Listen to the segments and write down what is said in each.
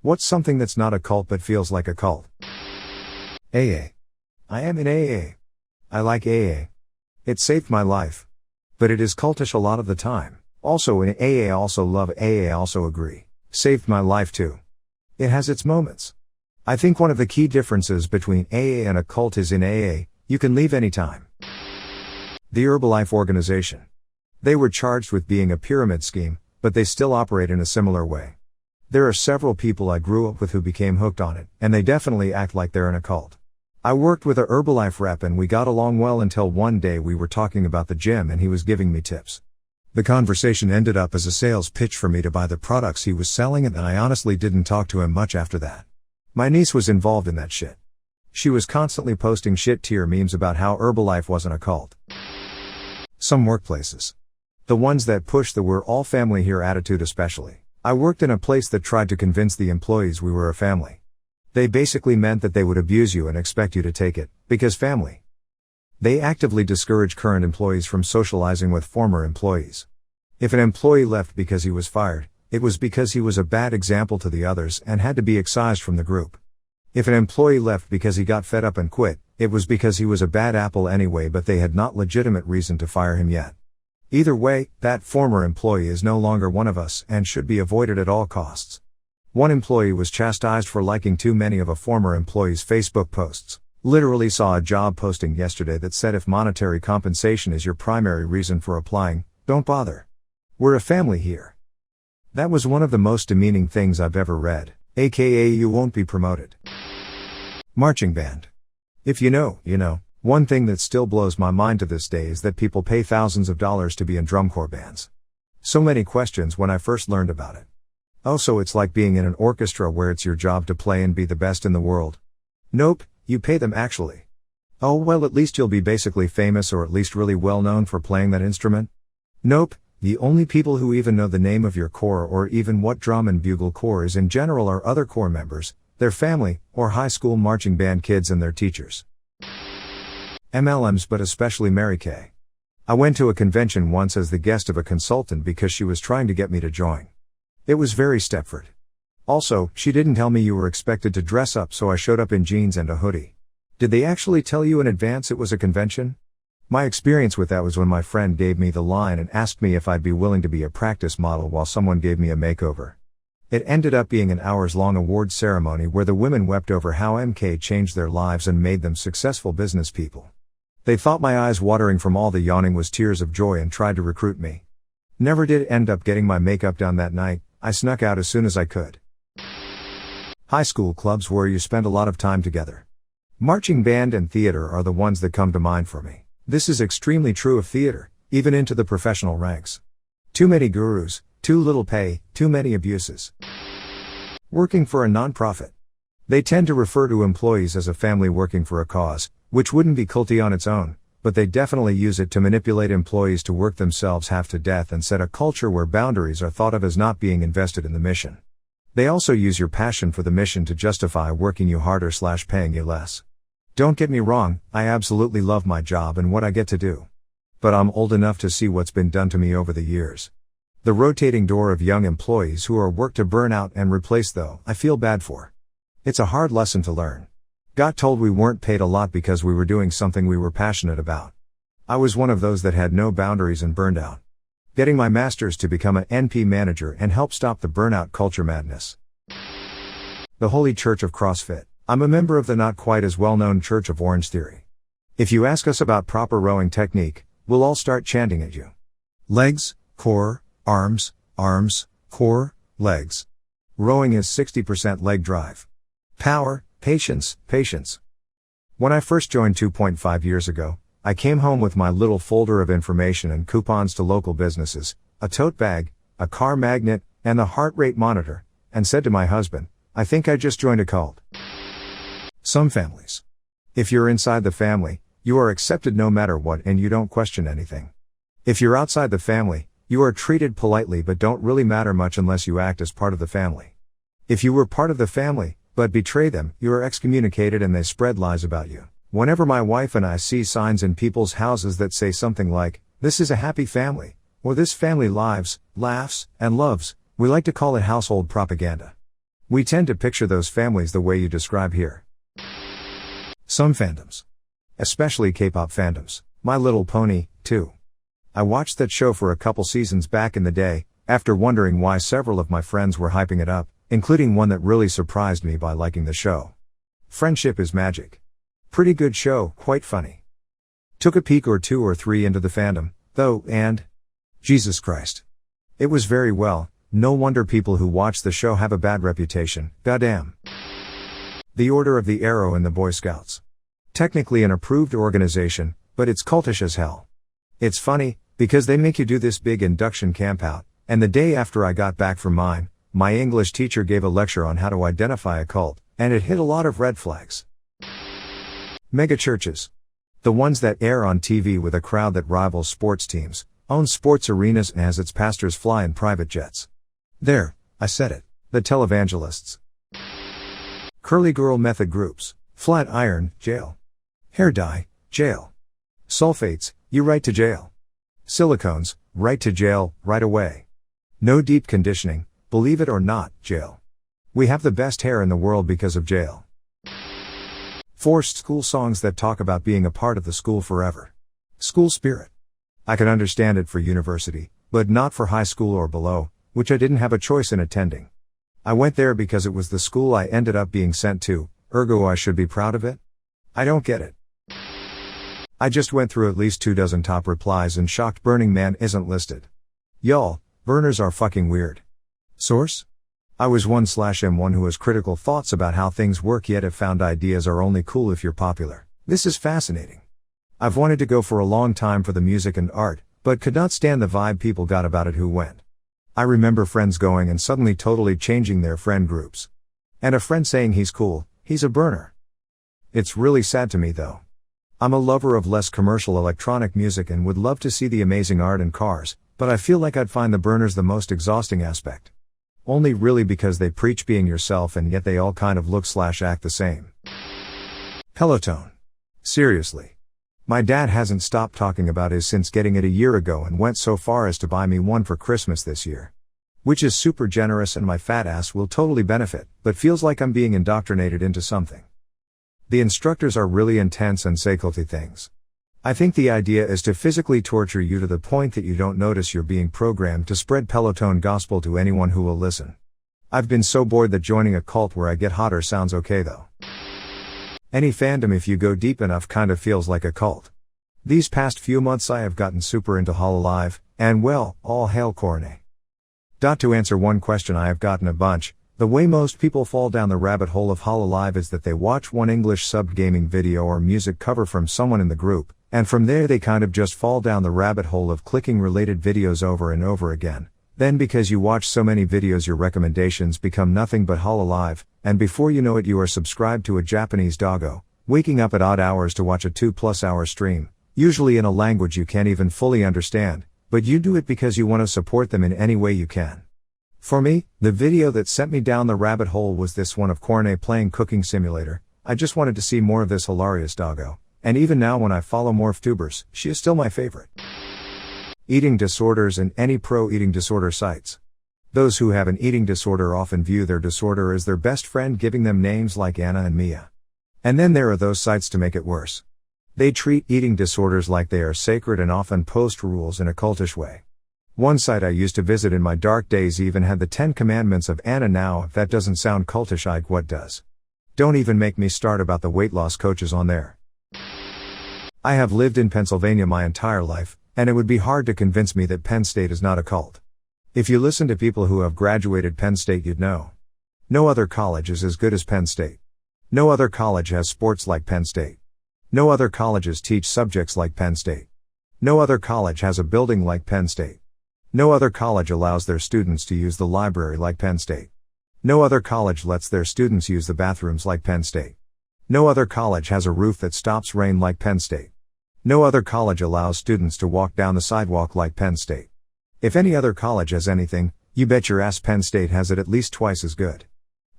What's something that's not a cult but feels like a cult? AA. I am in AA. I like AA. It saved my life. But it is cultish a lot of the time. Also in AA also love AA also agree. Saved my life too. It has its moments. I think one of the key differences between AA and a cult is in AA, you can leave anytime. The Herbalife organization. They were charged with being a pyramid scheme, but they still operate in a similar way. There are several people I grew up with who became hooked on it, and they definitely act like they're in a cult. I worked with a Herbalife rep and we got along well until one day we were talking about the gym and he was giving me tips. The conversation ended up as a sales pitch for me to buy the products he was selling, and I honestly didn't talk to him much after that. My niece was involved in that shit. She was constantly posting shit tier memes about how Herbalife wasn't a cult. Some workplaces. The ones that push the "we're all family here" attitude especially. I worked in a place that tried to convince the employees we were a family. They basically meant that they would abuse you and expect you to take it, because family. They actively discourage current employees from socializing with former employees. If an employee left because he was fired, it was because he was a bad example to the others and had to be excised from the group. If an employee left because he got fed up and quit, it was because he was a bad apple anyway, but they had not legitimate reason to fire him yet. Either way, that former employee is no longer one of us and should be avoided at all costs. One employee was chastised for liking too many of a former employee's Facebook posts. Literally saw a job posting yesterday that said, if monetary compensation is your primary reason for applying, don't bother. We're a family here. That was one of the most demeaning things I've ever read, aka you won't be promoted. Marching band. If you know, you know. One thing that still blows my mind to this day is that people pay thousands of dollars to be in drum corps bands. So many questions when I first learned about it. Oh, so it's like being in an orchestra where it's your job to play and be the best in the world? Nope, you pay them actually. Oh well, at least you'll be basically famous or at least really well known for playing that instrument? Nope, the only people who even know the name of your corps or even what drum and bugle corps is in general are other corps members, their family, or high school marching band kids and their teachers. MLMs, but especially Mary Kay. I went to a convention once as the guest of a consultant because she was trying to get me to join. It was very Stepford. Also, she didn't tell me you were expected to dress up, so I showed up in jeans and a hoodie. Did they actually tell you in advance it was a convention? My experience with that was when my friend gave me the line and asked me if I'd be willing to be a practice model while someone gave me a makeover. It ended up being an hours-long award ceremony where the women wept over how MK changed their lives and made them successful business people. They thought my eyes watering from all the yawning was tears of joy and tried to recruit me. Never did end up getting my makeup done that night. I snuck out as soon as I could. High school clubs where you spend a lot of time together. Marching band and theater are the ones that come to mind for me. This is extremely true of theater, even into the professional ranks. Too many gurus, too little pay, too many abuses. Working for a non-profit. They tend to refer to employees as a family working for a cause, which wouldn't be culty on its own, but they definitely use it to manipulate employees to work themselves half to death and set a culture where boundaries are thought of as not being invested in the mission. They also use your passion for the mission to justify working you harder / paying you less. Don't get me wrong, I absolutely love my job and what I get to do. But I'm old enough to see what's been done to me over the years. The rotating door of young employees who are worked to burn out and replace, though, I feel bad for. It's a hard lesson to learn. Got told we weren't paid a lot because we were doing something we were passionate about. I was one of those that had no boundaries and burned out. Getting my master's to become an NP manager and help stop the burnout culture madness. The Holy Church of CrossFit. I'm a member of the not quite as well-known Church of Orange Theory. If you ask us about proper rowing technique, we'll all start chanting at you. Legs, core, arms, core, legs. Rowing is 60% leg drive. Power, patience. When I first joined 2.5 years ago, I came home with my little folder of information and coupons to local businesses, a tote bag, a car magnet, and the heart rate monitor, and said to my husband, I think I just joined a cult. Some families. If you're inside the family, you are accepted no matter what and you don't question anything. If you're outside the family, you are treated politely but don't really matter much unless you act as part of the family. If you were part of the family, but betray them, you are excommunicated and they spread lies about you. Whenever my wife and I see signs in people's houses that say something like, this is a happy family, or this family lives, laughs, and loves, we like to call it household propaganda. We tend to picture those families the way you describe here. Some fandoms. Especially K-pop fandoms. My Little Pony, too. I watched that show for a couple seasons back in the day, after wondering why several of my friends were hyping it up, including one that really surprised me by liking the show. Friendship is Magic. Pretty good show, quite funny. Took a peek or 2 or 3 into the fandom, though, and Jesus Christ. It was very well, no wonder people who watch the show have a bad reputation, goddamn. The Order of the Arrow in the Boy Scouts. Technically an approved organization, but it's cultish as hell. It's funny, because they make you do this big induction campout, and the day after I got back from mine, my English teacher gave a lecture on how to identify a cult, and it hit a lot of red flags. Mega churches. The ones that air on TV with a crowd that rivals sports teams, owns sports arenas and has its pastors fly in private jets. There, I said it. The televangelists. Curly girl method groups. Flat iron, jail. Hair dye, jail. Sulfates, you right to jail. Silicones, right to jail, right away. No deep conditioning, believe it or not, jail. We have the best hair in the world because of jail. Forced school songs that talk about being a part of the school forever. School spirit. I can understand it for university, but not for high school or below, which I didn't have a choice in attending. I went there because it was the school I ended up being sent to, ergo I should be proud of it? I don't get it. I just went through at least 24 top replies and shocked Burning Man isn't listed. Y'all, burners are fucking weird. Source? I was 1/M1 who has critical thoughts about how things work yet have found ideas are only cool if you're popular. This is fascinating. I've wanted to go for a long time for the music and art, but could not stand the vibe people got about it who went. I remember friends going and suddenly totally changing their friend groups. And a friend saying he's cool, he's a burner. It's really sad to me though. I'm a lover of less commercial electronic music and would love to see the amazing art and cars, but I feel like I'd find the burners the most exhausting aspect. Only really because they preach being yourself and yet they all kind of look/act the same. Peloton. Seriously. My dad hasn't stopped talking about his since getting it a year ago and went so far as to buy me one for Christmas this year. Which is super generous and my fat ass will totally benefit, but feels like I'm being indoctrinated into something. The instructors are really intense and say culty things. I think the idea is to physically torture you to the point that you don't notice you're being programmed to spread Peloton gospel to anyone who will listen. I've been so bored that joining a cult where I get hotter sounds okay though. Any fandom if you go deep enough kind of feels like a cult. These past few months I have gotten super into Hololive, and well, all hail Cornet. To answer one question I have gotten a bunch, the way most people fall down the rabbit hole of Hololive is that they watch one English subbed gaming video or music cover from someone in the group, and from there they kind of just fall down the rabbit hole of clicking related videos over and over again. Then because you watch so many videos your recommendations become nothing but Hololive, and before you know it you are subscribed to a Japanese doggo, waking up at odd hours to watch a 2+ hour stream, usually in a language you can't even fully understand, but you do it because you want to support them in any way you can. For me, the video that sent me down the rabbit hole was this one of Cornet playing Cooking Simulator. I just wanted to see more of this hilarious doggo. And even now when I follow MorphTubers, she is still my favorite. Eating disorders and any pro-eating disorder sites. Those who have an eating disorder often view their disorder as their best friend, giving them names like Anna and Mia. And then there are those sites to make it worse. They treat eating disorders like they are sacred and often post rules in a cultish way. One site I used to visit in my dark days even had the 10 Commandments of Anna. Now if that doesn't sound cultish, what does? Don't even make me start about the weight loss coaches on there. I have lived in Pennsylvania my entire life, and it would be hard to convince me that Penn State is not a cult. If you listen to people who have graduated Penn State you'd know. No other college is as good as Penn State. No other college has sports like Penn State. No other colleges teach subjects like Penn State. No other college has a building like Penn State. No other college allows their students to use the library like Penn State. No other college lets their students use the bathrooms like Penn State. No other college has a roof that stops rain like Penn State. No other college allows students to walk down the sidewalk like Penn State. If any other college has anything, you bet your ass Penn State has it at least twice as good.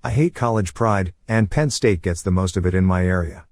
I hate college pride, and Penn State gets the most of it in my area.